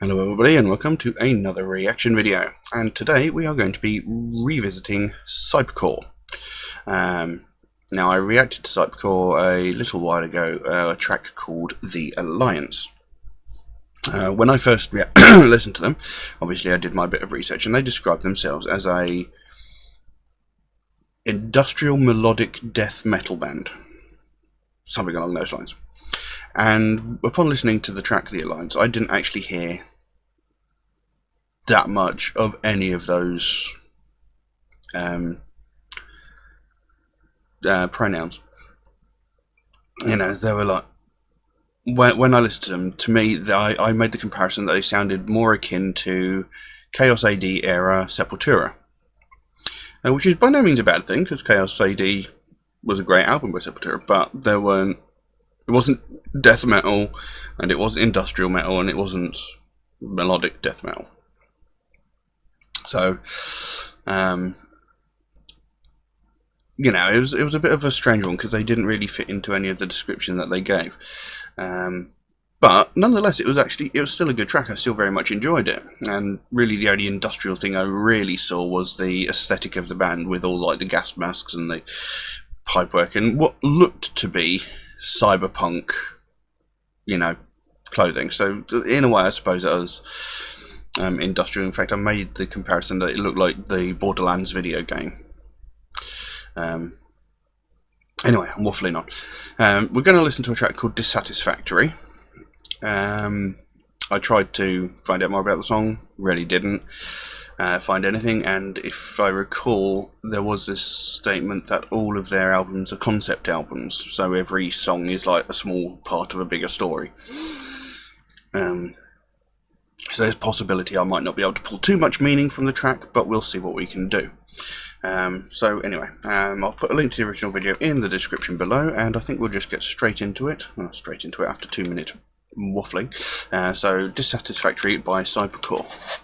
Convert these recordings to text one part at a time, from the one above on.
Hello everybody and welcome to another reaction video, and today we are going to be revisiting Cypecore. Now I reacted to Cypecore a little while ago, a track called The Alliance. When I first listened to them, obviously I did my bit of research, and they described themselves as a industrial melodic death metal band, something along those lines. And upon listening to the track The Alliance, I didn't actually hear that much of any of those pronouns. You know, they were like, when I listened to them, to me, I made the comparison that they sounded more akin to Chaos AD era Sepultura, which is by no means a bad thing, because Chaos AD was a great album by Sepultura, but it wasn't death metal, and it wasn't industrial metal, and it wasn't melodic death metal. So, you know, it was a bit of a strange one, because they didn't really fit into any of the description that they gave. But nonetheless, it was still a good track. I still very much enjoyed it, and really the only industrial thing I really saw was the aesthetic of the band, with all like the gas masks and the pipework and what looked to be cyberpunk, you know, clothing. So in a way, I suppose it was industrial. In fact, I made the comparison that it looked like the Borderlands video game. Anyway, I'm waffling on. We're going to listen to a track called Dissatisfactory. I tried to find out more about the song, really didn't find anything, and if I recall, there was this statement that all of their albums are concept albums, so every song is like a small part of a bigger story. So there's a possibility I might not be able to pull too much meaning from the track, but we'll see what we can do. So anyway, I'll put a link to the original video in the description below, and I think we'll just get straight into it. Well, straight into it after 2 minutes waffling. So Dissatisfactory by Cypecore.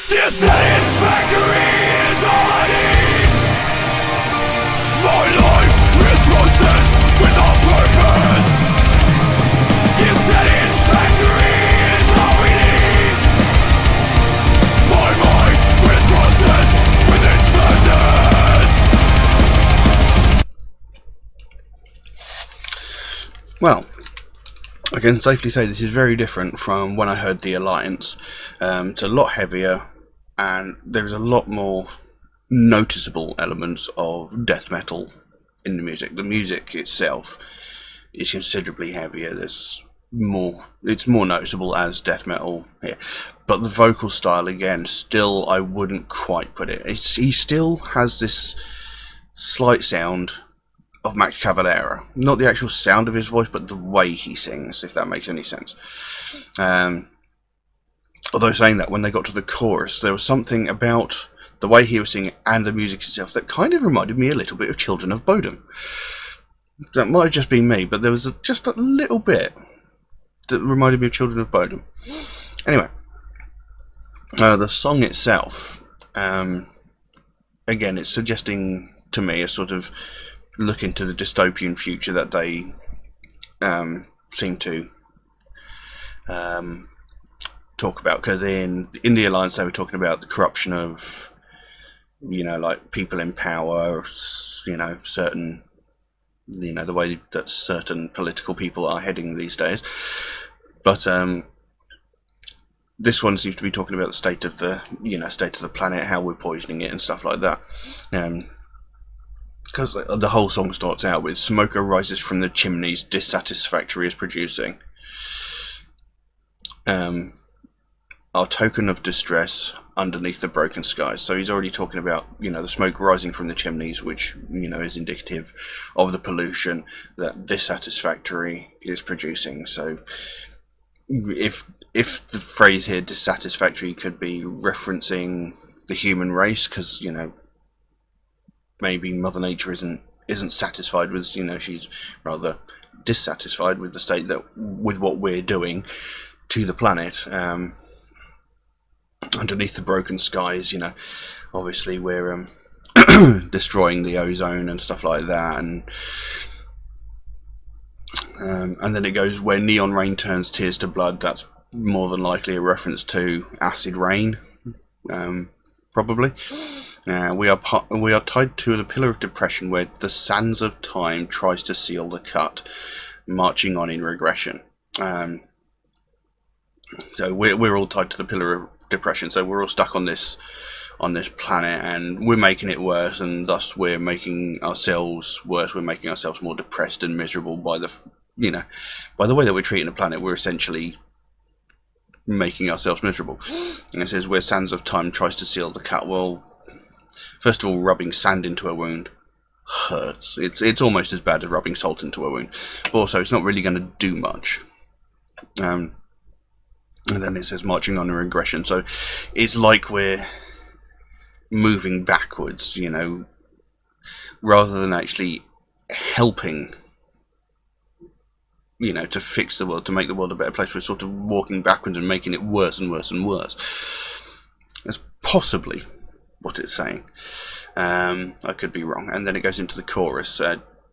Dissatisfactory is all I need. My life is processed without purpose. Dissatisfactory is all we need. My mind is processed with its madness. Well, I can safely say this is very different from when I heard The Alliance. It's a lot heavier, and there's a lot more noticeable elements of death metal in the music. The music itself is considerably heavier. It's more noticeable as death metal here. But the vocal style, again, still I wouldn't quite put it. He still has this slight sound of Max Cavalera. Not the actual sound of his voice, but the way he sings, if that makes any sense. Although saying that, when they got to the chorus, there was something about the way he was singing and the music itself that kind of reminded me a little bit of Children of Bodom. That might have just been me, but there was just a little bit that reminded me of Children of Bodom. Anyway, the song itself, again, it's suggesting to me a sort of look into the dystopian future that they seem to talk about, because in the Alliance they were talking about the corruption of, like people in power, certain, the way that certain political people are heading these days. But this one seems to be talking about the state of the planet, how we're poisoning it and stuff like that. Because the whole song starts out with "Smoke arises from the chimneys, Dissatisfactory is producing. Our token of distress underneath the broken skies." So he's already talking about, the smoke rising from the chimneys, which, is indicative of the pollution that Dissatisfactory is producing. So if the phrase here, dissatisfactory, could be referencing the human race, because, maybe Mother Nature isn't satisfied with, she's rather dissatisfied with the state with what we're doing to the planet. Underneath the broken skies, obviously we're destroying the ozone and stuff like that, and then it goes, "Where neon rain turns tears to blood." That's more than likely a reference to acid rain, probably. We are tied to the pillar of depression, where the sands of time tries to seal the cut, marching on in regression. So we're all tied to the pillar of depression. So we're all stuck on this planet, and we're making it worse, and thus we're making ourselves worse. We're making ourselves more depressed and miserable by the way that we're treating the planet. We're essentially making ourselves miserable. And it says, "Where sands of time tries to seal the cut." Well, first of all, rubbing sand into a wound hurts. It's almost as bad as rubbing salt into a wound, but also it's not really going to do much. And then it says, "Marching on a regression." So it's like we're moving backwards, rather than actually helping, to fix the world, to make the world a better place. We're sort of walking backwards and making it worse and worse and worse. That's possibly what it's saying. I could be wrong. And then it goes into the chorus.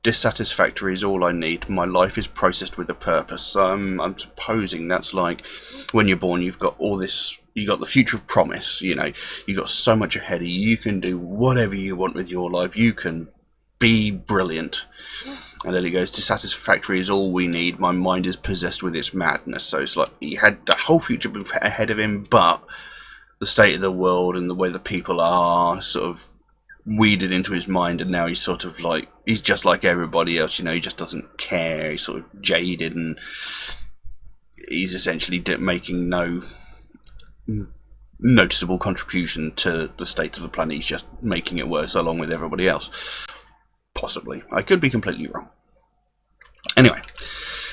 "Dissatisfactory is all I need. My life is processed with a purpose." I'm supposing that's like when you're born, you've got all this, you got the future of promise, you got so much ahead of you. You can do whatever you want with your life. You can be brilliant. And then it goes, "Dissatisfactory is all we need. My mind is possessed with its madness." So it's like he had the whole future ahead of him, but the state of the world and the way the people are sort of weeded into his mind, and now he's sort of like, he's just like everybody else, he just doesn't care. He's sort of jaded, and he's essentially making no noticeable contribution to the state of the planet. He's just making it worse along with everybody else. Possibly. I could be completely wrong. Anyway,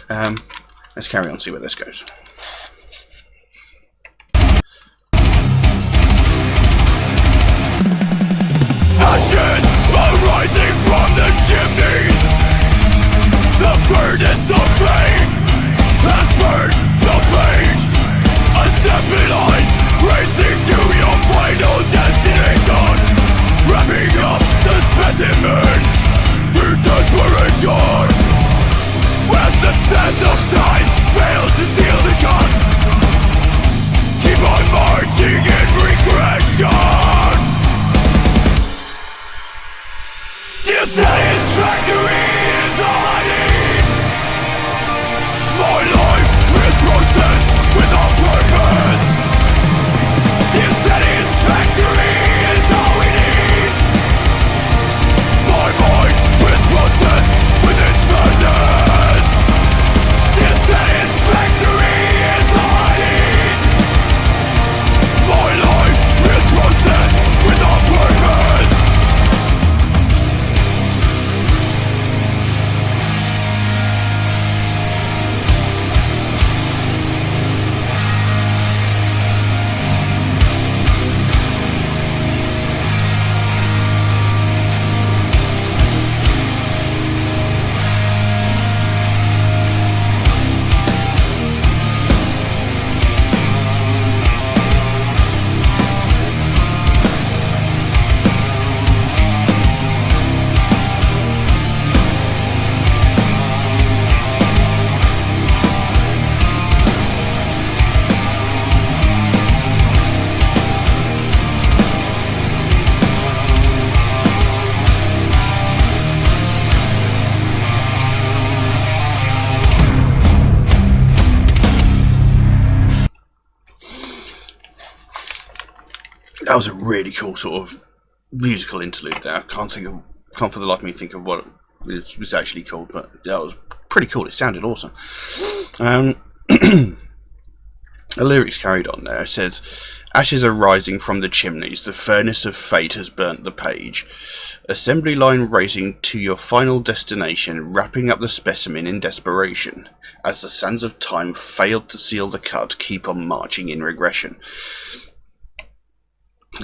let's carry on, see where this goes. Ashes are rising from the chimneys. The furnace of fate has burned the page. A separate line racing to your final destination, wrapping up the specimen in desperation. As the sands of time fail to seal the cut, keep on marching in regression. Dissatisfactory is all I need. My life is processed without purpose. Dissatisfactory is all we need. My mind is processed with its madness. Dissatisfactory is all I need. My life is processed without purpose. that was a really cool sort of musical interlude there. I can't for the life of me think of what it was actually called, but that was pretty cool. It sounded awesome. The lyrics carried on there. It says, "Ashes are rising from the chimneys, the furnace of fate has burnt the page. Assembly line racing to your final destination, wrapping up the specimen in desperation. As the sands of time failed to seal the cut, keep on marching in regression."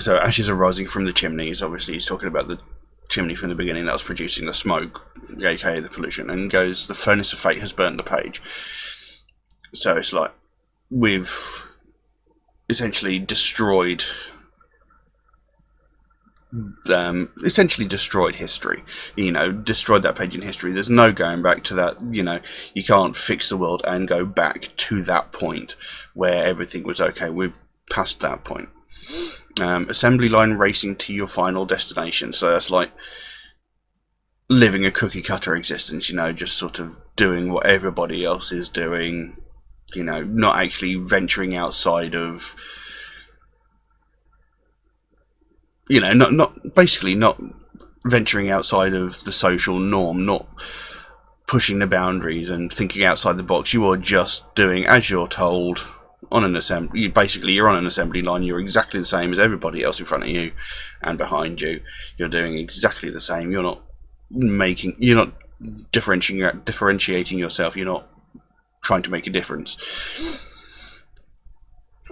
So ashes are rising from the chimneys. Obviously he's talking about the chimney from the beginning that was producing the smoke, aka the pollution, and goes, "The furnace of fate has burnt the page." So it's like we've essentially destroyed history, destroyed that page in history. There's no going back to that. You can't fix the world and go back to that point where everything was okay. We've passed that point. Assembly line racing to your final destination. So that's like living a cookie cutter existence, just sort of doing what everybody else is doing, not actually venturing outside of, not venturing outside of the social norm, not pushing the boundaries and thinking outside the box. You are just doing as you're told on an assembly. You're on an assembly line. You're exactly the same as everybody else in front of you and behind you. You're doing exactly the same. You're not differentiating yourself. You're not trying to make a difference.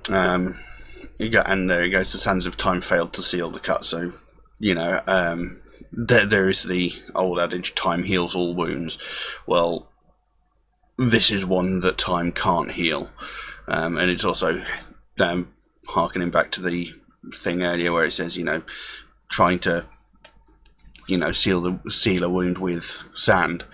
And there it goes. The sands of time failed to seal the cut. So, there is the old adage, time heals all wounds. Well, this is one that time can't heal. And it's also harkening back to the thing earlier where it says, trying to, seal a wound with sand.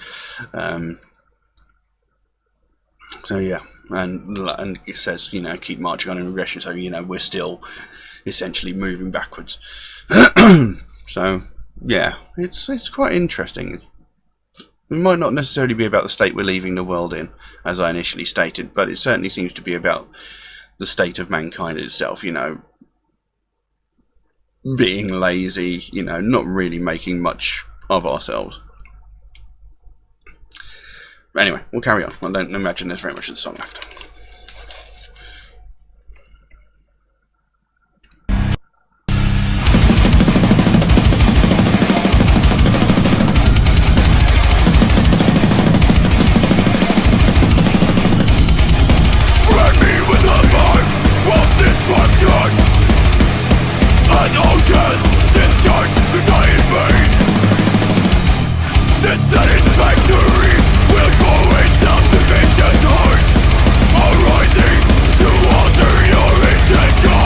So yeah, and it says, keep marching on in regression. So we're still essentially moving backwards. So yeah, it's quite interesting. It might not necessarily be about the state we're leaving the world in, as I initially stated, but it certainly seems to be about the state of mankind itself. Being lazy, not really making much of ourselves. Anyway, we'll carry on. I don't imagine there's very much of the song left. Dissatisfactory will go a self-sufficient heart, arising to alter your intention.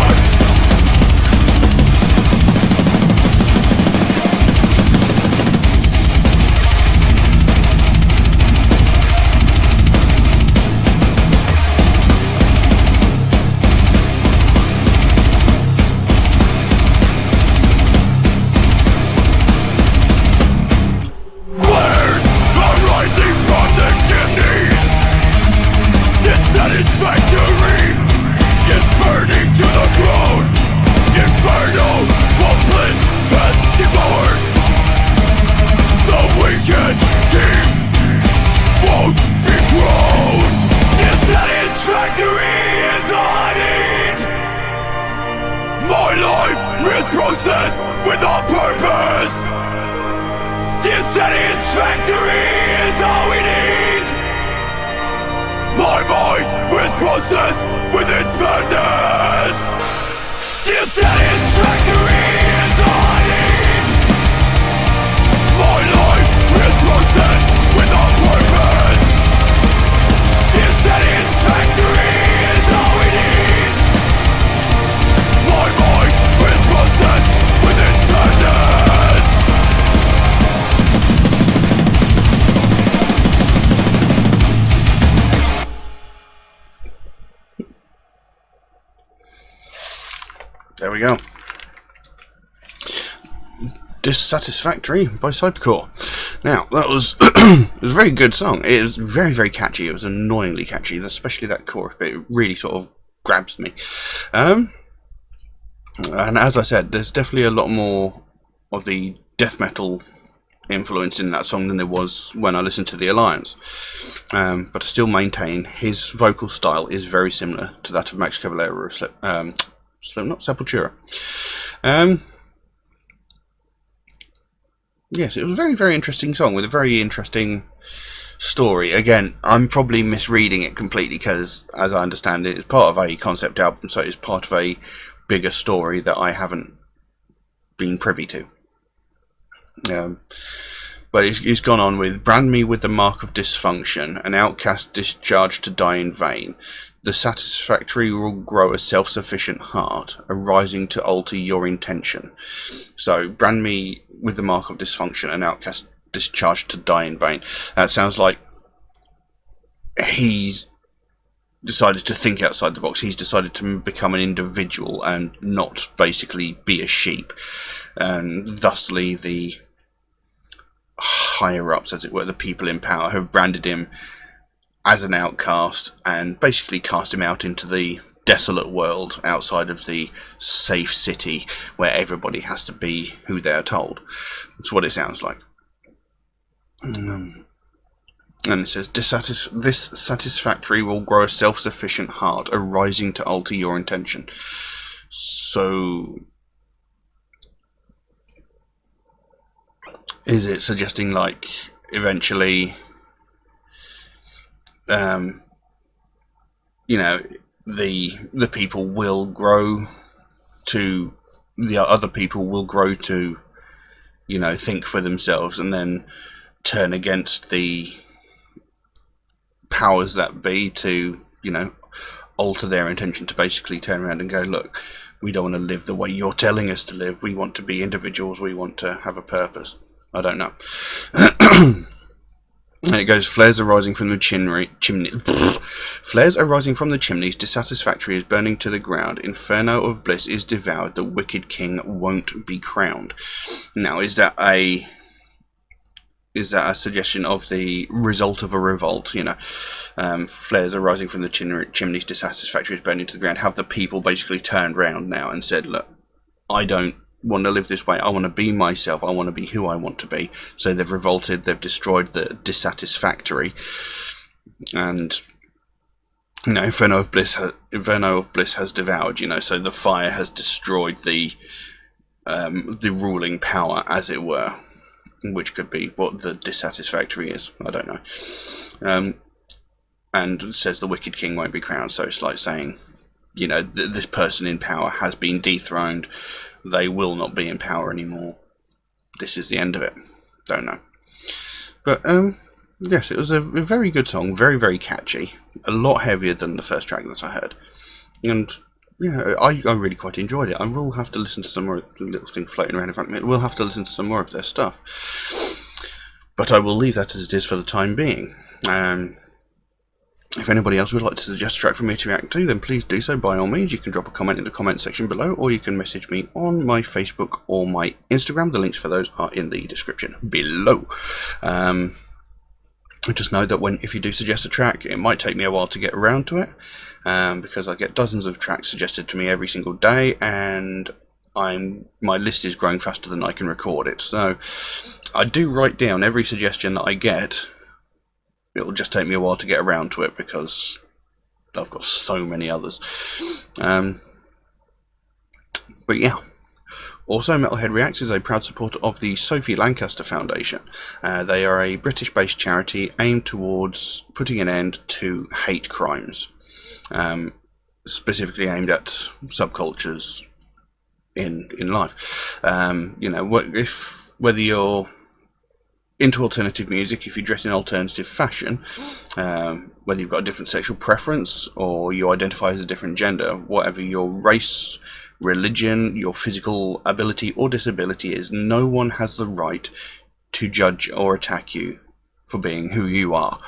Dissatisfactory is burning to the ground. Inferno, hopeless, has devoured. The wicked king won't be crowned. Dissatisfactory is all I need. My life is processed without purpose. Dissatisfactory is all we need. My mind is processed with its madness. Dissatisfactory is all I need. My life is processed without purpose. Dissatisfactory is all we need. My mind is processed with its madness. There we go. Dissatisfactory by Cypecore. Now, that was it was a very good song. It was very, very catchy. It was annoyingly catchy, especially that chorus bit. It really sort of grabs me. And as I said, there's definitely a lot more of the death metal influence in that song than there was when I listened to the Alliance. But I still maintain his vocal style is very similar to that of Max Cavalera of Slipknot, Sepultura. Yes, it was a very, very interesting song with a very interesting story. Again, I'm probably misreading it completely because, as I understand it, it's part of a concept album, so it's part of a bigger story that I haven't been privy to. But he's gone on with "Brand me with the mark of dysfunction, an outcast discharged to die in vain. Dissatisfactory will grow a self-sufficient heart, arising to alter your intention." So, brand me with the mark of dysfunction, an outcast discharged to die in vain. That sounds like he's decided to think outside the box. He's decided to become an individual and not basically be a sheep. And thusly the higher-ups, as it were, the people in power, have branded him as an outcast and basically cast him out into the desolate world outside of the safe city where everybody has to be who they're told. That's what it sounds like. And it says, "This satisfactory will grow a self-sufficient heart, arising to alter your intention." So, is it suggesting, like, eventually, you know, the people will grow to, the other people will grow to, you know, think for themselves and then turn against the powers that be to, you know, alter their intention, to basically turn around and go, look, we don't want to live the way you're telling us to live. We want to be individuals. We want to have a purpose. I don't know. And it goes, "Flares arising from the chimney. Flares arising from the chimneys. Dissatisfactory is burning to the ground. Inferno of bliss is devoured. The wicked king won't be crowned." Now, is that a suggestion of the result of a revolt? You know, flares arising from the chimneys. Dissatisfactory is burning to the ground. Have the people basically turned round now and said, look, I don't want to live this way. I want to be myself. I want to be who I want to be. So they've revolted. They've destroyed the Dissatisfactory, and, you know, Inferno of Bliss has devoured. You know, so the fire has destroyed the ruling power, as it were, which could be what the Dissatisfactory is. I don't know. And it says the wicked king won't be crowned. So it's like saying, you know, this person in power has been dethroned. They will not be in power anymore. This is the end of it. Don't know. But, yes, it was a very good song. Very, very catchy. A lot heavier than the first track that I heard. And, yeah, I really quite enjoyed it. I will have to listen to some more. Little thing floating around in front of me. We'll have to listen to some more of their stuff. But I will leave that as it is for the time being. If anybody else would like to suggest a track for me to react to, then please do so by all means. You can drop a comment in the comment section below, or you can message me on my Facebook or my Instagram. The links for those are in the description below. Just know that if you do suggest a track, it might take me a while to get around to it, because I get dozens of tracks suggested to me every single day, and my list is growing faster than I can record it. So I do write down every suggestion that I get. It'll just take me a while to get around to it because I've got so many others. But yeah. Also, Metalhead Reacts is a proud supporter of the Sophie Lancaster Foundation. They are a British-based charity aimed towards putting an end to hate crimes, specifically aimed at subcultures in life. You know, whether you're into alternative music, if you dress in alternative fashion, whether you've got a different sexual preference or you identify as a different gender, whatever your race, religion, your physical ability or disability is, no one has the right to judge or attack you for being who you are.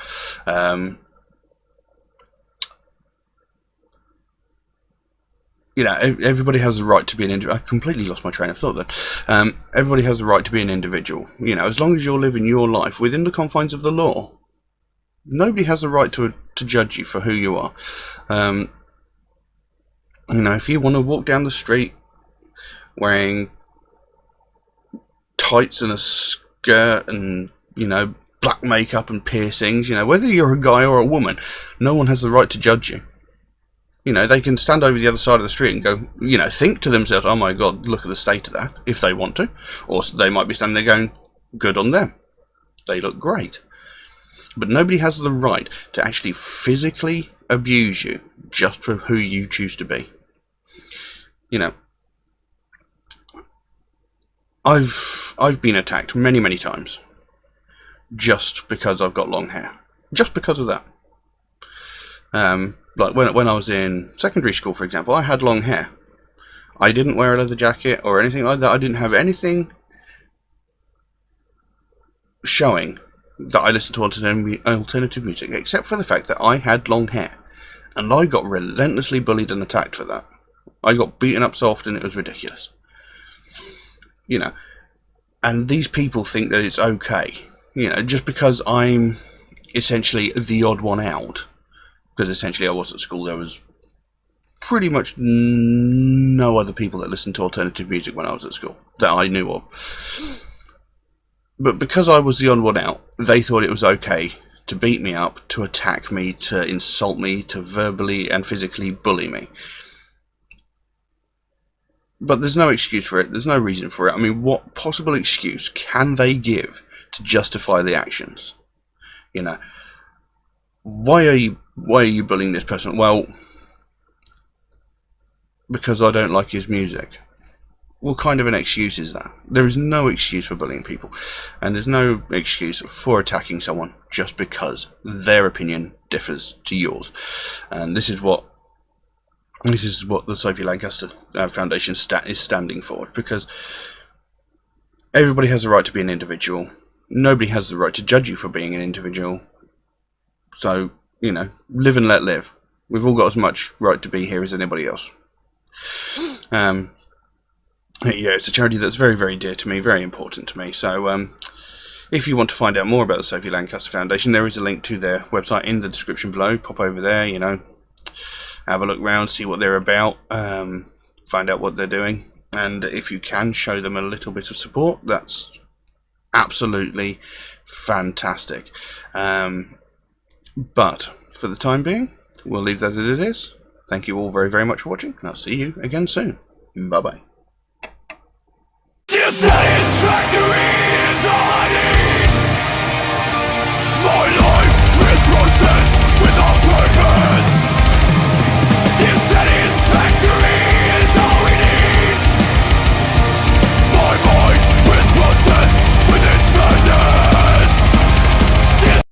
You know, everybody has the right to be an individual. I completely lost my train of thought then. Everybody has the right to be an individual. You know, as long as you're living your life within the confines of the law, nobody has the right to judge you for who you are. You know, if you want to walk down the street wearing tights and a skirt and, black makeup and piercings, whether you're a guy or a woman, no one has the right to judge you. They can stand over the other side of the street and go, think to themselves, oh my god, look at the state of that, if they want to. Or they might be standing there going, good on them. They look great. But nobody has the right to actually physically abuse you just for who you choose to be. I've been attacked many, many times just because I've got long hair. Just because of that. Like when I was in secondary school, for example, I had long hair. I didn't wear a leather jacket or anything like that. I didn't have anything showing that I listened to alternative music, except for the fact that I had long hair. And I got relentlessly bullied and attacked for that. I got beaten up so often it was ridiculous. And these people think that it's okay. Just because I'm essentially the odd one out. Because essentially I was at school, there was pretty much no other people that listened to alternative music when I was at school, that I knew of. But because I was the odd one out, they thought it was okay to beat me up, to attack me, to insult me, to verbally and physically bully me. But there's no excuse for it, there's no reason for it. I mean, what possible excuse can they give to justify the actions? Why are you bullying this person? Well, because I don't like his music. What kind of an excuse is that? There is no excuse for bullying people, and there's no excuse for attacking someone just because their opinion differs to yours. And this is what the Sophie Lancaster Foundation is standing for, because everybody has the right to be an individual. Nobody has the right to judge you for being an individual. So, live and let live. We've all got as much right to be here as anybody else. It's a charity that's very, very dear to me, very important to me. So, if you want to find out more about the Sophie Lancaster Foundation, there is a link to their website in the description below. Pop over there, have a look around, see what they're about, find out what they're doing. And if you can, show them a little bit of support. That's absolutely fantastic. But for the time being, we'll leave that as it is. Thank you all very, very much for watching, and I'll see you again soon. Bye-bye. Dissatisfactory is all